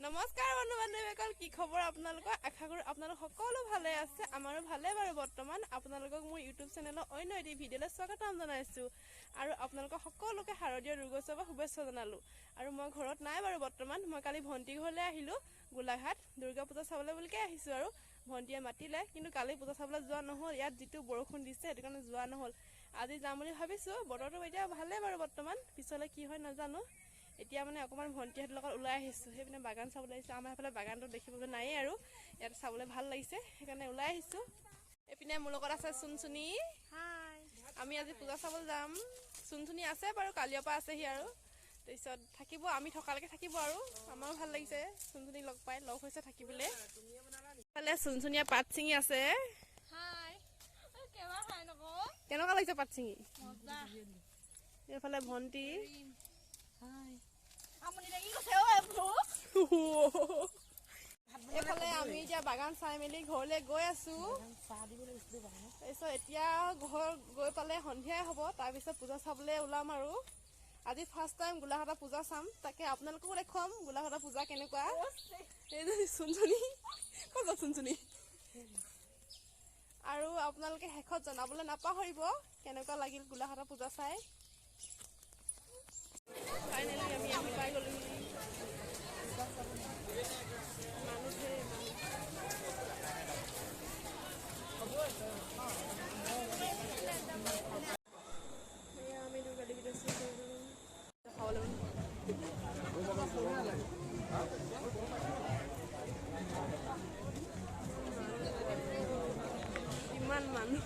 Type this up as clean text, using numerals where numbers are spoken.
নমস্কাৰ বন্ধু বান্ধৱীসকল, কি খবৰ আপোনালোকৰ? আশা কৰোঁ আপোনালোক সকলো ভালে আছে। আমাৰো ভালে বাৰু বৰ্তমান। আপোনালোকক মোৰ ইউটিউব চেনেলৰ অন্য এটি ভিডিঅ'লৈ স্বাগতম জনাইছোঁ আৰু আপোনালোকক সকলোকে শাৰদীয় দুৰ্গোৎসৱৰ শুভেচ্ছা জনালোঁ। আৰু মই ঘৰত নাই বাৰু বৰ্তমান। মই কালি ভণ্টিৰ ঘৰলৈ আহিলোঁ, গোলাঘাট দুৰ্গা পূজা চাবলৈ বুলিকৈ আহিছোঁ আৰু ভণ্টিয়ে মাতিলে, কিন্তু কালি পূজা চাবলৈ যোৱা নহ'ল। ইয়াত যিটো বৰষুণ দিছে সেইটো কাৰণে যোৱা নহ'ল। আজি যাম বুলি ভাবিছোঁ। বতৰটো এতিয়া ভালেই বাৰু বৰ্তমান, পিছলৈ কি হয় নাজানো। এতিয়া মানে অকণমান ভণ্টিহঁতৰ লগত ওলাই আহিছোঁ, সেইপিনে বাগান চাবলৈ আহিছোঁ। আমাৰ এইফালে বাগানটো দেখিবলৈ নায়েই আৰু ইয়াত চাবলৈ ভাল লাগিছে, সেইকাৰণে ওলাই আহিছোঁ। এইপিনে মোৰ লগত আছে চুনচুনি। আমি আজি পূজা চাবলৈ যাম। চুনচুনি আছে বাৰু, কালিৰ পৰা আছেহি আৰু তাৰপিছত থাকিব, আমি থকালৈকে থাকিব আৰু আমাৰো ভাল লাগিছে চুনচুনিক লগ পাই, লগ হৈছে থাকিবলৈ। এইফালে চুনচুনিয়ে পাত ছিঙি আছে। কেনেকুৱা লাগিছে পাত ছিঙি? এইফালে ভণ্টি এইফালে আমি এতিয়া বাগান চাই মেলি ঘৰলৈ গৈ আছোঁ। তাৰপিছত এতিয়া ঘৰ গৈ পালে সন্ধিয়াই হ'ব, তাৰপিছত পূজা চাবলৈ ওলাম আৰু আজি ফাৰ্ষ্ট টাইম গোলাঘাটৰ পূজা চাম, তাকে আপোনালোককো দেখুৱাম গোলাঘাটৰ পূজা কেনেকুৱা। এইজনী চুনচুনি ক'ত চুনচুনি। আৰু আপোনালোকে শেষত জনাবলৈ নাপাহৰিব কেনেকুৱা লাগিল গোলাঘাটৰ পূজা চাই। ফাইনেলি আমি আহি পাই গ'লোহি। আমি দুৰ্গা দেৱী কিমান মানুহ